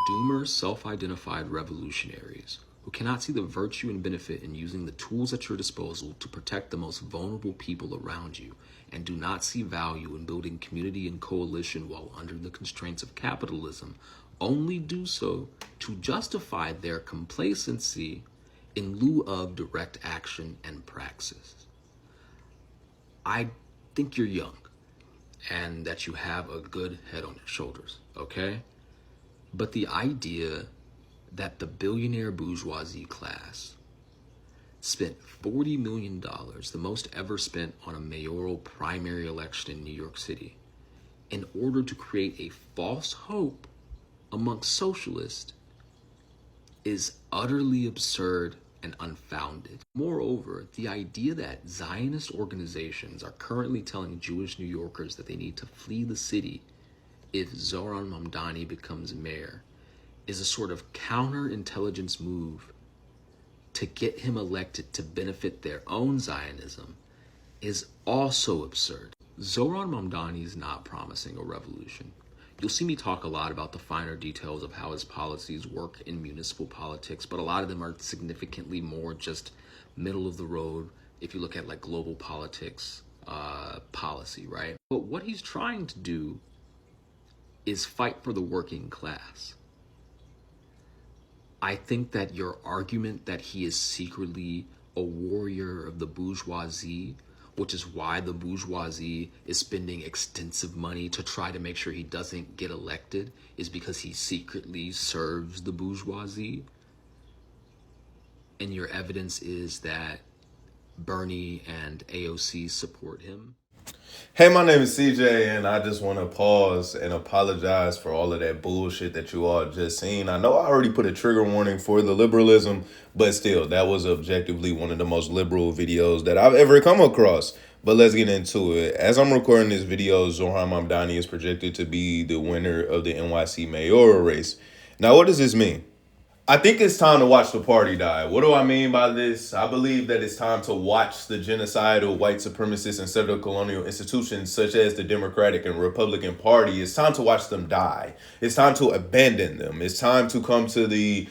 doomer, self-identified revolutionaries who cannot see the virtue and benefit in using the tools at your disposal to protect the most vulnerable people around you, and do not see value in building community and coalition while under the constraints of capitalism, only do so to justify their complacency in lieu of direct action and praxis. I think you're young and that you have a good head on your shoulders, okay? But the idea that the billionaire bourgeoisie class spent $40 million, the most ever spent on a mayoral primary election in New York City, in order to create a false hope amongst socialists is utterly absurd and unfounded. Moreover, the idea that Zionist organizations are currently telling Jewish New Yorkers that they need to flee the city if Zohran Mamdani becomes mayor is a sort of counterintelligence move to get him elected to benefit their own Zionism is also absurd. Zohran Mamdani is not promising a revolution. You'll see me talk a lot about the finer details of how his policies work in municipal politics, but a lot of them are significantly more just middle of the road if you look at like global politics policy, right? But what he's trying to do is fight for the working class. I think that your argument that he is secretly a warrior of the bourgeoisie, which is why the bourgeoisie is spending extensive money to try to make sure he doesn't get elected, is because he secretly serves the bourgeoisie. And your evidence is that Bernie and AOC support him. Hey, my name is CJ, and I just want to pause and apologize for all of that bullshit that you all just seen. I know I already put a trigger warning for the liberalism, but still, that was objectively one of the most liberal videos that I've ever come across. But let's get into it. As I'm recording this video, Zohran Mamdani is projected to be the winner of the NYC mayoral race. Now, what does this mean? I think it's time to watch the party die. What do I mean by this? I believe that it's time to watch the genocidal white supremacist and settler colonial institutions such as the Democratic and Republican Party. It's time to watch them die. It's time to abandon them. It's time to come to the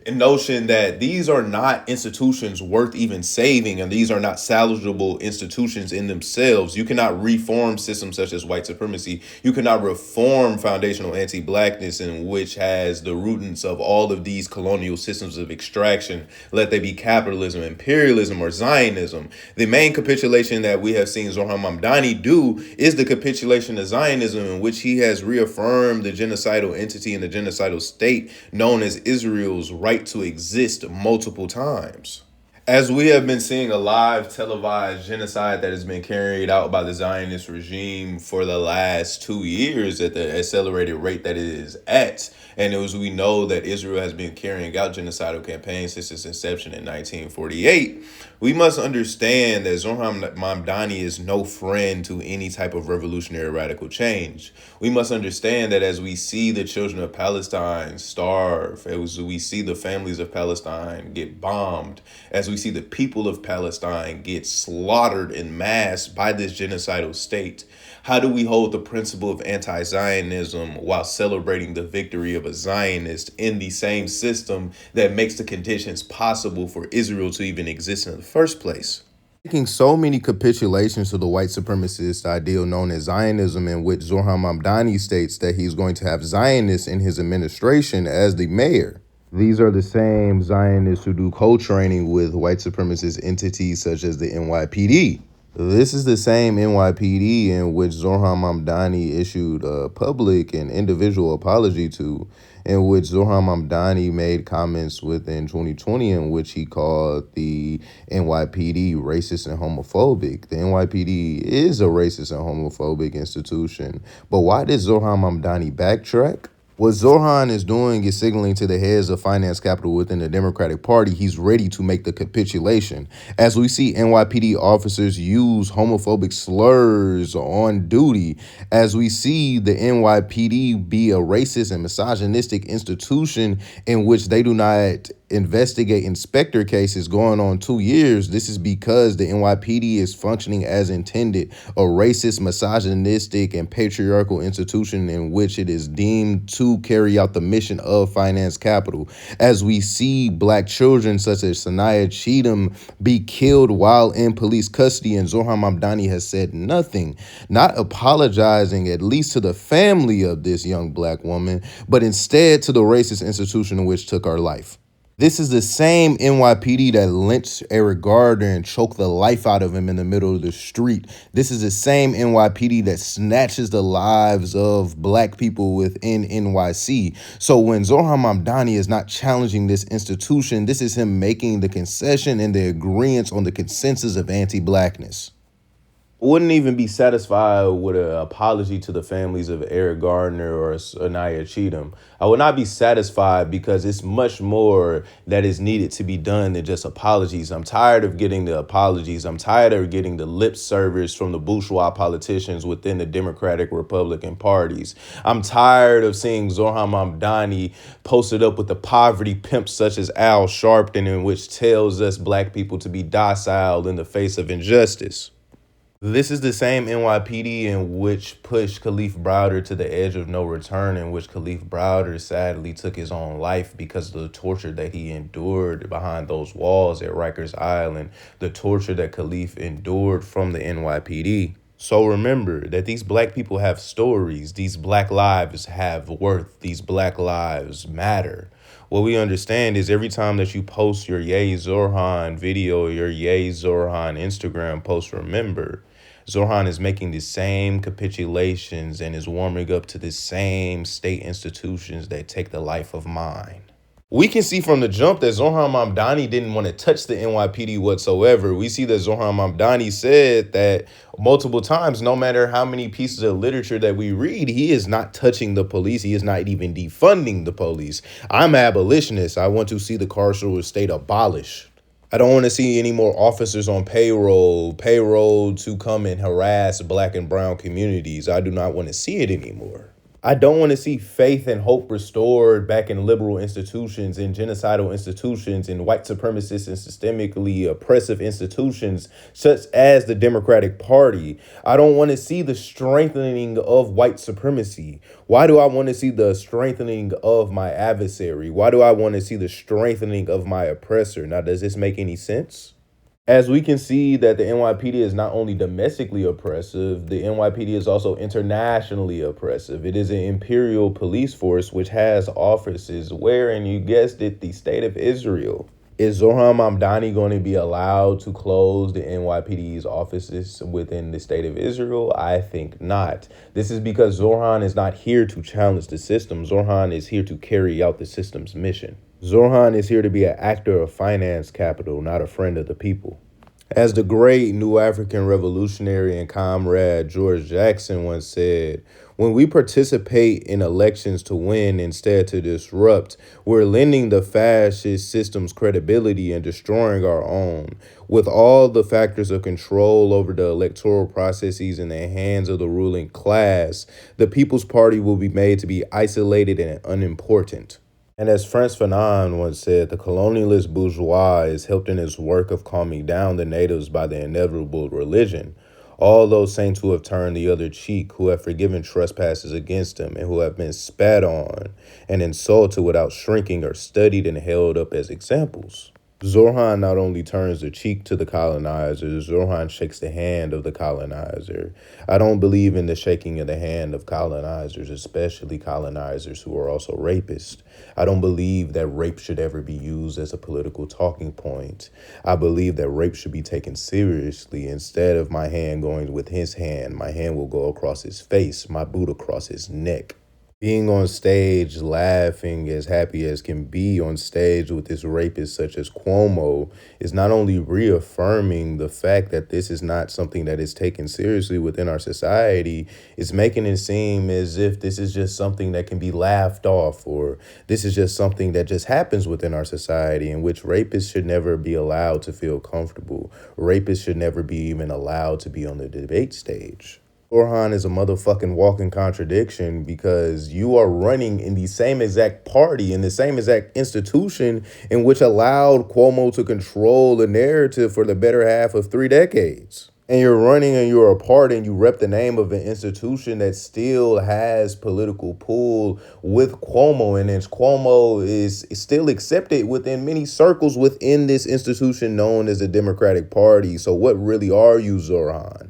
notion that these are not institutions worth even saving, and these are not salvageable institutions in themselves. You cannot reform systems such as white supremacy. You cannot reform foundational anti-blackness, in which has the rootants of all of these colonial systems of extraction, let they be capitalism, imperialism, or Zionism. The main capitulation that we have seen Zohran Mamdani do is the capitulation of Zionism, in which he has reaffirmed the genocidal entity and the genocidal state known as Israel's right to exist multiple times. As we have been seeing a live televised genocide that has been carried out by the Zionist regime for the last 2 years at the accelerated rate that it is at. And as we know that Israel has been carrying out genocidal campaigns since its inception in 1948, we must understand that Zohran Mamdani is no friend to any type of revolutionary radical change. We must understand that as we see the children of Palestine starve, as we see the families of Palestine get bombed, as we see the people of Palestine get slaughtered en masse by this genocidal state, how do we hold the principle of anti-Zionism while celebrating the victory of a Zionist in the same system that makes the conditions possible for Israel to even exist in the first place? Making so many capitulations to the white supremacist ideal known as Zionism, in which Zohran Mamdani states that he's going to have Zionists in his administration as the mayor. These are the same Zionists who do co-training with white supremacist entities such as the NYPD. This is the same NYPD in which Zohran Mamdani issued a public and individual apology to, in which Zohran Mamdani made comments within 2020 in which he called the NYPD racist and homophobic. The NYPD is a racist and homophobic institution. But why did Zohran Mamdani backtrack? What Zohran is doing is signaling to the heads of finance capital within the Democratic Party he's ready to make the capitulation. As we see NYPD officers use homophobic slurs on duty, as we see the NYPD be a racist and misogynistic institution in which they do not investigate inspector cases going on 2 years, this is because the NYPD is functioning as intended, a racist, misogynistic, and patriarchal institution in which it is deemed to carry out the mission of finance capital. As we see black children such as Sanaya Cheatham be killed while in police custody, and Zohran Mamdani has said nothing, not apologizing at least to the family of this young black woman, but instead to the racist institution in which took her life. This is the same NYPD that lynched Eric Gardner and choked the life out of him in the middle of the street. This is the same NYPD that snatches the lives of black people within NYC. So when Zohran Mamdani is not challenging this institution, this is him making the concession and the agreement on the consensus of anti-blackness. Wouldn't even be satisfied with an apology to the families of Eric Gardner or Anaya Cheatham. I would not be satisfied because it's much more that is needed to be done than just apologies. I'm tired of getting the apologies. I'm tired of getting the lip service from the bourgeois politicians within the Democratic Republican parties. I'm tired of seeing Zohran Mamdani posted up with the poverty pimps such as Al Sharpton, in which tells us black people to be docile in the face of injustice. This is the same NYPD in which pushed Khalif Browder to the edge of no return, in which Khalif Browder sadly took his own life because of the torture that he endured behind those walls at Rikers Island, the torture that Khalif endured from the NYPD. So remember that these black people have stories, these black lives have worth, these black lives matter. What we understand is every time that you post your Yay Zohran video, your Yay Zohran Instagram post, remember, Zohran is making the same capitulations and is warming up to the same state institutions that take the life of mine. We can see from the jump that Zohran Mamdani didn't want to touch the NYPD whatsoever. We see that Zohran Mamdani said that multiple times, no matter how many pieces of literature that we read, he is not touching the police. He is not even defunding the police. I'm an abolitionist. I want to see the carceral state abolished. I don't want to see any more officers on payroll to come and harass black and brown communities. I do not want to see it anymore. I don't want to see faith and hope restored back in liberal institutions, in genocidal institutions, in white supremacist and systemically oppressive institutions such as the Democratic Party. I don't want to see the strengthening of white supremacy. Why do I want to see the strengthening of my adversary? Why do I want to see the strengthening of my oppressor? Now, does this make any sense? As we can see that the NYPD is not only domestically oppressive, the NYPD is also internationally oppressive. It is an imperial police force which has offices where, and you guessed it, the state of Israel. Is Zohran Mamdani going to be allowed to close the NYPD's offices within the state of Israel? I think not. This is because Zohran is not here to challenge the system. Zohran is here to carry out the system's mission. Zohran is here to be an actor of finance capital, not a friend of the people. As the great New African revolutionary and comrade George Jackson once said, when we participate in elections to win instead to disrupt, we're lending the fascist system's credibility and destroying our own. With all the factors of control over the electoral processes in the hands of the ruling class, the People's Party will be made to be isolated and unimportant. And as Frantz Fanon once said, the colonialist bourgeois is helped in its work of calming down the natives by the inevitable religion. All those saints who have turned the other cheek, who have forgiven trespasses against them, and who have been spat on and insulted without shrinking are studied and held up as examples. Zohran not only turns the cheek to the colonizer, Zohran shakes the hand of the colonizer. I don't believe in the shaking of the hand of colonizers, especially colonizers who are also rapists. I don't believe that rape should ever be used as a political talking point. I believe that rape should be taken seriously. Instead of my hand going with his hand, my hand will go across his face, my boot across his neck. Being on stage, laughing as happy as can be on stage with this rapist such as Cuomo is not only reaffirming the fact that this is not something that is taken seriously within our society, it's making it seem as if this is just something that can be laughed off, or this is just something that just happens within our society, in which rapists should never be allowed to feel comfortable. Rapists should never be even allowed to be on the debate stage. Zohran is a motherfucking walking contradiction because you are running in the same exact party, in the same exact institution in which allowed Cuomo to control the narrative for the better half of 3 decades. And you're running and you're a part and you rep the name of an institution that still has political pull with Cuomo. And as Cuomo is still accepted within many circles within this institution known as the Democratic Party. So what really are you, Zohran?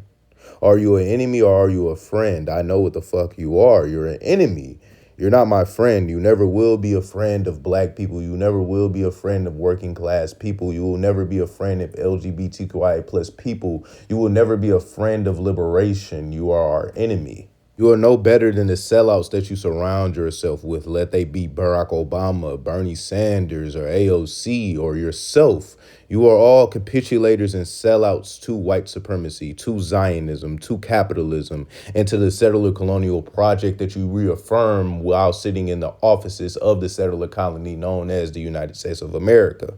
Are you an enemy or are you a friend? I know what the fuck you are. You're an enemy. You're not my friend. You never will be a friend of black people. You never will be a friend of working class people. You will never be a friend of LGBTQIA plus people. You will never be a friend of liberation. You are our enemy. You are no better than the sellouts that you surround yourself with, let they be Barack Obama, Bernie Sanders, or AOC, or yourself. You are all capitulators and sellouts to white supremacy, to Zionism, to capitalism, and to the settler colonial project that you reaffirm while sitting in the offices of the settler colony known as the United States of America.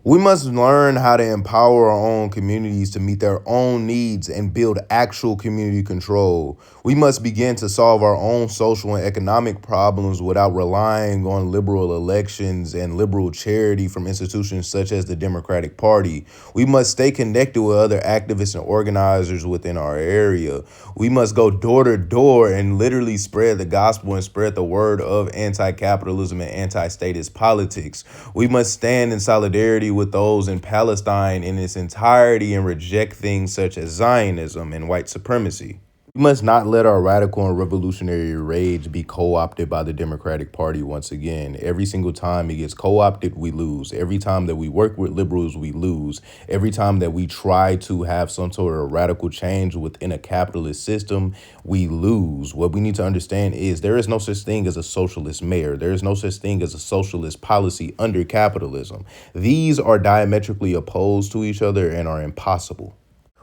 We must learn how to empower our own communities to meet their own needs and build actual community control. We must begin to solve our own social and economic problems without relying on liberal elections and liberal charity from institutions such as the Democratic Party. We must stay connected with other activists and organizers within our area. We must go door to door and literally spread the gospel and spread the word of anti-capitalism and anti-statist politics. We must stand in solidarity with those in Palestine in its entirety and reject things such as Zionism and white supremacy. We must not let our radical and revolutionary rage be co-opted by the Democratic Party once again. Every single time it gets co-opted, we lose. Every time that we work with liberals, we lose. Every time that we try to have some sort of radical change within a capitalist system, we lose. What we need to understand is there is no such thing as a socialist mayor. There is no such thing as a socialist policy under capitalism. These are diametrically opposed to each other and are impossible.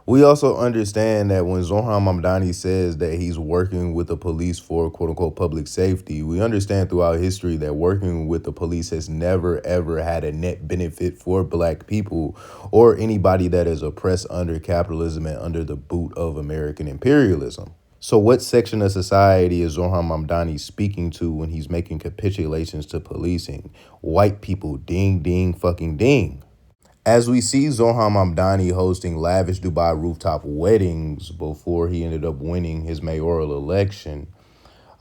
We also understand that when Zohran Mamdani says that he's working with the police for quote unquote public safety, we understand throughout history that working with the police has never ever had a net benefit for black people or anybody that is oppressed under capitalism and under the boot of American imperialism. So what section of society is Zohran Mamdani speaking to when he's making capitulations to policing? White people, ding, ding, fucking ding. As we see Zohran Mamdani hosting lavish Dubai rooftop weddings before he ended up winning his mayoral election,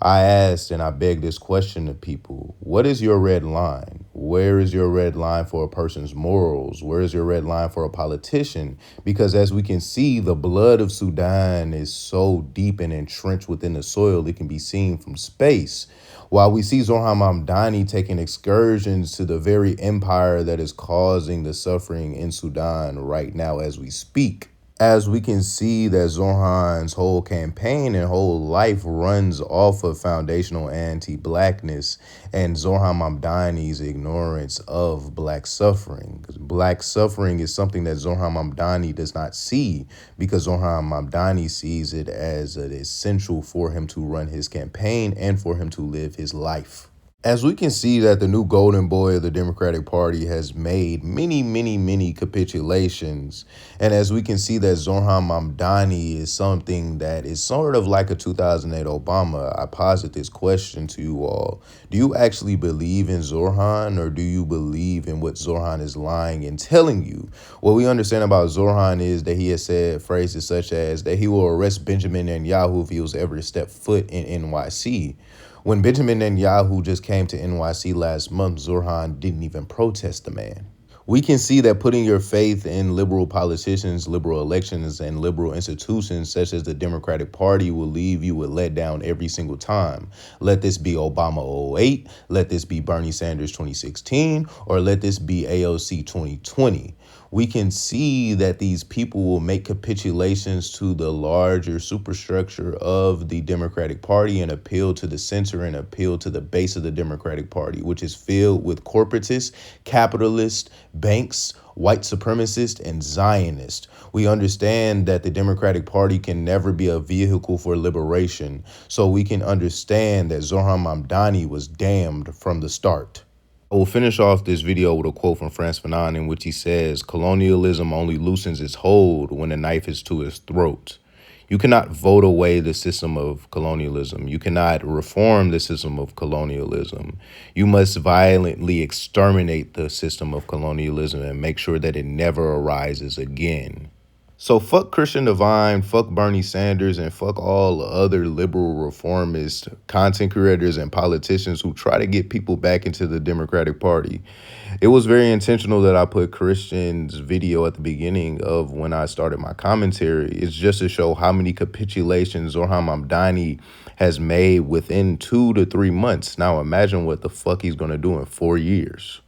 I asked and I begged this question to people. What is your red line? Where is your red line for a person's morals? Where is your red line for a politician? Because as we can see, the blood of Sudan is so deep and entrenched within the soil, it can be seen from space. While we see Zohran Mamdani taking excursions to the very empire that is causing the suffering in Sudan right now as we speak. As we can see that Zohran's whole campaign and whole life runs off of foundational anti-blackness and Zohran Mamdani's ignorance of black suffering. Black suffering is something that Zohran Mamdani does not see because Zohran Mamdani sees it as an essential for him to run his campaign and for him to live his life. As we can see that the new golden boy of the Democratic Party has made many capitulations. And as we can see that Zohran Mamdani is something that is sort of like a 2008 Obama, I posit this question to you all. Do you actually believe in Zohran or do you believe in what Zohran is lying and telling you? What we understand about Zohran is that he has said phrases such as that he will arrest Benjamin Netanyahu if he was ever to step foot in NYC. When Benjamin Netanyahu just came to NYC last month, Zohran didn't even protest the man. We can see that putting your faith in liberal politicians, liberal elections, and liberal institutions such as the Democratic Party will leave you with letdown every single time. Let this be Obama 08, let this be Bernie Sanders 2016, or let this be AOC 2020. We can see that these people will make capitulations to the larger superstructure of the Democratic Party and appeal to the center and appeal to the base of the Democratic Party, which is filled with corporatists, capitalists, banks, white supremacists, and Zionists. We understand that the Democratic Party can never be a vehicle for liberation, so we can understand that Zohran Mamdani was damned from the start. I will finish off this video with a quote from Frantz Fanon in which he says, "Colonialism only loosens its hold when the knife is to its throat." You cannot vote away the system of colonialism. You cannot reform the system of colonialism. You must violently exterminate the system of colonialism and make sure that it never arises again. So fuck Christian Divine, fuck Bernie Sanders, and fuck all the other liberal reformist content creators and politicians who try to get people back into the Democratic Party. It was very intentional that I put Christian's video at the beginning of when I started my commentary. It's just to show how many capitulations Zohran Mamdani has made within 2 to 3 months. Now imagine what the fuck he's going to do in 4 years.